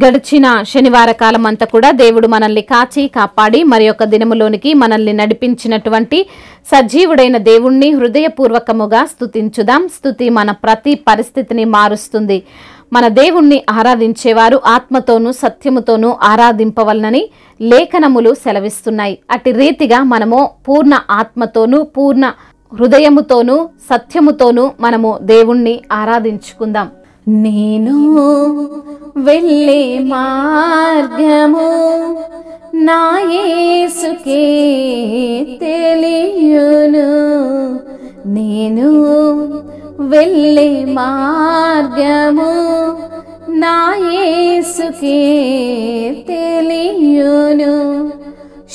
గడిచిన శనివార కాలం అంతా కూడా దేవుడు మనల్ని కాచి కాపాడి మరి యొక్క దినములోనికి మనల్ని నడిపించినటువంటి సజీవుడైన దేవుణ్ణి హృదయపూర్వకముగా స్తుతించుదాం. స్తుతి మన ప్రతి పరిస్థితిని మారుస్తుంది. మన దేవుణ్ణి ఆరాధించేవారు ఆత్మతోనూ సత్యముతోనూ ఆరాధింపవలనని లేఖనములు సెలవిస్తున్నాయి. అట్టి రీతిగా మనము పూర్ణ ఆత్మతోనూ పూర్ణ హృదయముతోనూ సత్యముతోనూ మనము దేవుణ్ణి ఆరాధించుకుందాం. నేను వెళ్ళే మార్గము నా యేసుకే తెలియును. నేను వెళ్ళే మార్గము నా యేసుకే తెలియును.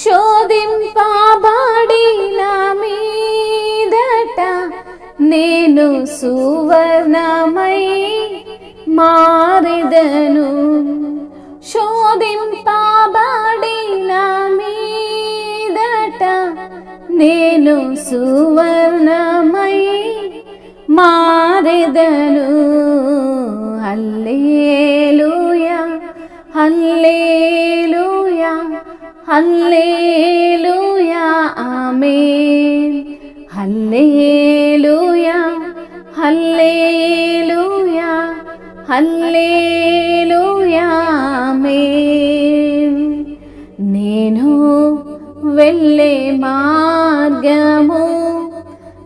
శోధింపబడిన మీదట నేను సువర్ణమై మారెదను. శోధింపబడిన మీదట నేను సువర్ణమై మారెదను. హల్లెలూయా హల్లెలూయా హల్లెలూయా ఆమేన్. హల్లెలూయా హల్లెలూయా హల్లెలూయా ఆమేన్. నేను వెళ్ళే మార్గము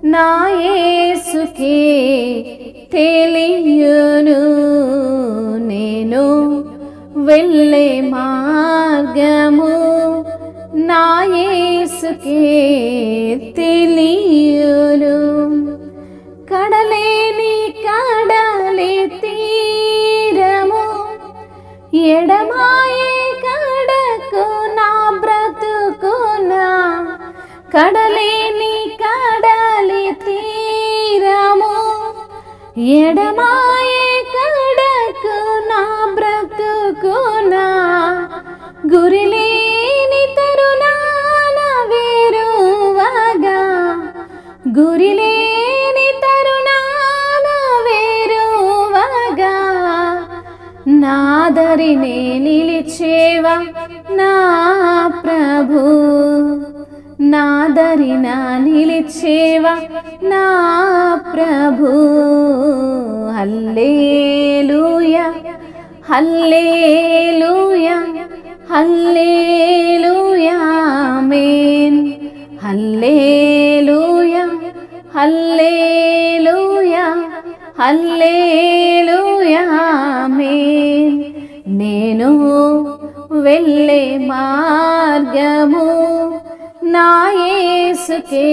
నా యేసుకే తెలియును. నేను వెళ్ళే మార్గము నా యేసుకే తెలియును. కడలేని కడలి తీరము ఎడమాయే కడకు నా బ్రతుకునా. కడలేని కడలి తీరము ఎడమాయే కడకు నా బ్రతుకునా. గురిలేని తరుణాన వేరువగా గురిలేని తరుణాన వేరువగా నాదరినే నిలిచేవా నా ప్రభు. నాదరిన నిలిచేవా నా ప్రభు. హల్లెలూయా హల్లెలూయా హల్లెలూయా ఆమేన్. హల్లెలూయా హల్లెలూయా హల్లెలూయా ఆమేన్. నేను వెళ్ళే మార్గము నా యేసుకే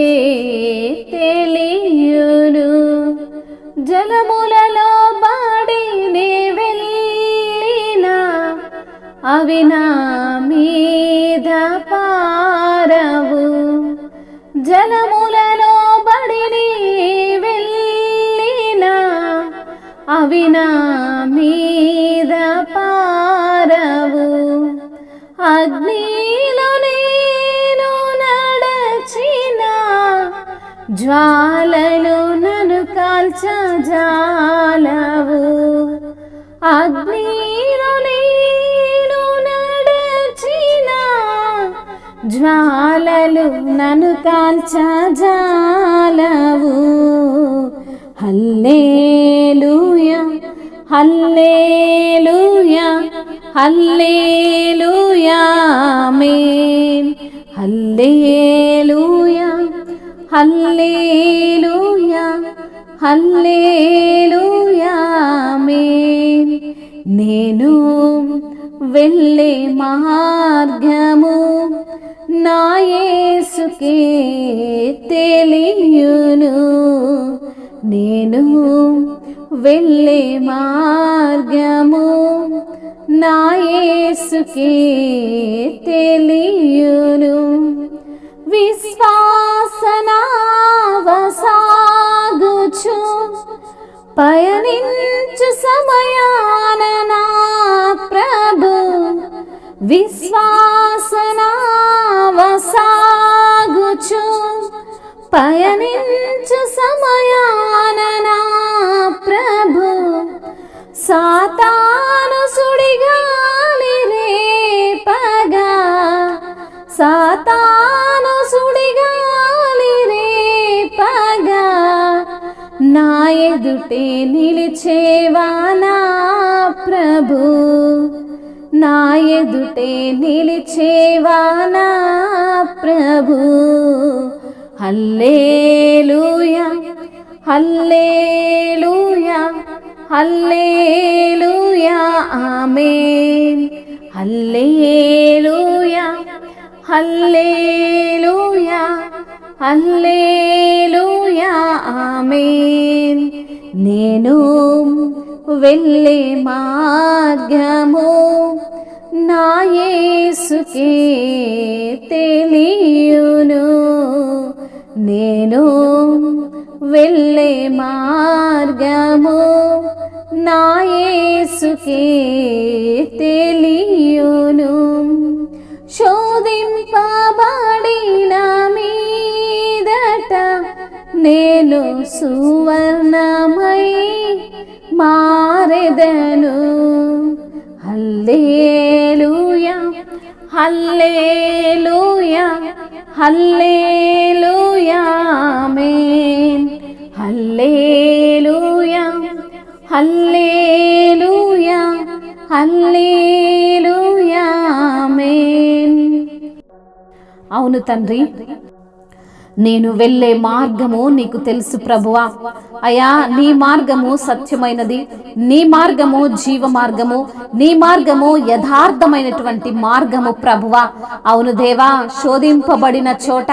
తెలియును. జలములలో బడి నే వెళ్ళినా అవి నా మీద పారవు. జలములలో బడి నే వెళ్ళినా అవి నా మీద పారవు. అగ్నిలో నేను నడచినా జ్వాలలు నన్ను కాల్చజాలవు. అగ్నిలో నేను నడచినా జ్వాలలు నన్ను కాల్చజాలవు. హల్లెలూయా హల్లెలూయా హల్లెలూయా ఆమేన్. హల్లెలూయా హల్లెలూయా హల్లెలూయా ఆమేన్. నేను వెళ్ళే మార్గము నా యేసుకే తెలియును. నేను వెళ్ళే మార్గము నా యేసుకే తెలియును. విశ్వాసనావసాగుచు పయనించు సమయాన నా ప్రభు. విశ్వాసనావసాగుచు పయనించు సమయాన నా ప్రభు. సాతాను సుడిగా ఎదుటే నిలిచేవా నా ప్రభు, నా ఎదుటే నిలిచేవా నా ప్రభు. హల్లెలూయా హల్లెలూయా హల్లెలూయా ఆమేన్. హల్లెలూయా హల్లెలూయా హల్లెలూయా ఆమేన్. నేను వెళ్ళే మార్గము నా యేసుకే తెలియును, నేను వెళ్ళే మార్గము నా యేసుకే తెలియును. శోధింపబడిన మీదట నేను సువర్ణమై మారెదను. హల్లెలూయా హల్లెలూయా హల్లెలూయా ఆమేన్. హల్లెలూయా హల్లెలూయా హల్లెలూయా ఆమేన్. అవును తండ్రి, నేను వెళ్ళే మార్గము నీకు తెలుసు ప్రభువా. అయ్యా, నీ మార్గము సత్యమైనది, నీ మార్గము జీవ మార్గము, నీ మార్గము యథార్థమైనటువంటి మార్గము ప్రభువా. అవును దేవా, శోధింపబడిన చోట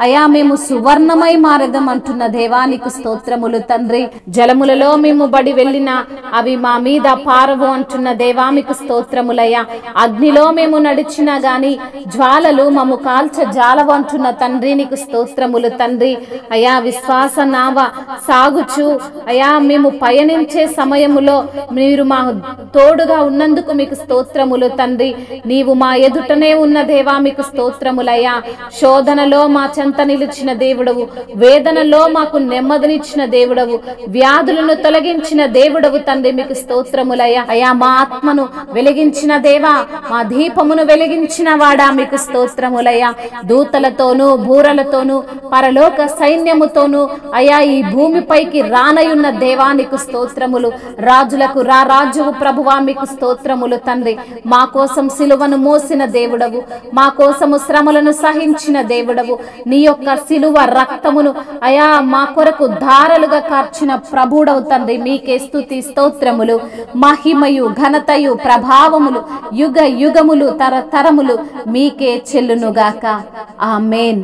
అయ్యా మేము సువర్ణమై మారెదం అంటున్న దేవా నీకు స్తోత్రములు తండ్రి. జలములలో మేము బడి వెళ్ళినా అవి మా మీద పారవు అంటున్న దేవా మీకు స్తోత్రములయ్యా. అగ్నిలో మేము నడిచినా గాని జ్వాలలు మమ్ము కాల్చ జాలవు అంటున్న తండ్రి నీకు స్తోత్రములు తండ్రి. అయా, విశ్వాస నావ సాగుచు అయా మేము పయనించే సమయములో మీరు మా తోడుగా ఉన్నందుకు మీకు స్తోత్రములు తండ్రి. నీవు మా ఎదుటనే ఉన్న దేవా మీకు స్తోత్రములయ్యా. శోధనలో మా చెంత నిలిచిన దేవుడవు, వేదనలో మాకు నెమ్మదినిచ్చిన దేవుడవు, వ్యాధులను తొలగించిన దేవుడవు తండ్రి మీకు స్తోత్రములయ్యా. అయా, మా ఆత్మను వెలిగించిన దేవా, మా దీపమును వెలిగించిన వాడా మీకు స్తోత్రములయ్యా. దూతలతోనూ బూరలతోనూ పరలోక సైన్యముతోనూ అయా ఈ భూమిపైకి రానయున్న దేవానికి స్తోత్రములు. రాజులకు రాజువు ప్రభువా మీకు స్తోత్రములు తండ్రి. మా కోసం సిలువను మోసిన దేవుడవు, మా కోసము శ్రమలను సహించిన దేవుడవు, నీ యొక్క సిలువ రక్తమును అయా మా కొరకు ధారలుగా కార్చిన ప్రభుడవు తండ్రి. మీకే స్తుతి స్తోత్రములు, మహిమయు ఘనతయు ప్రభావములు యుగ యుగములు తరతరములు మీకే చెల్లునుగాక. ఆమేన్.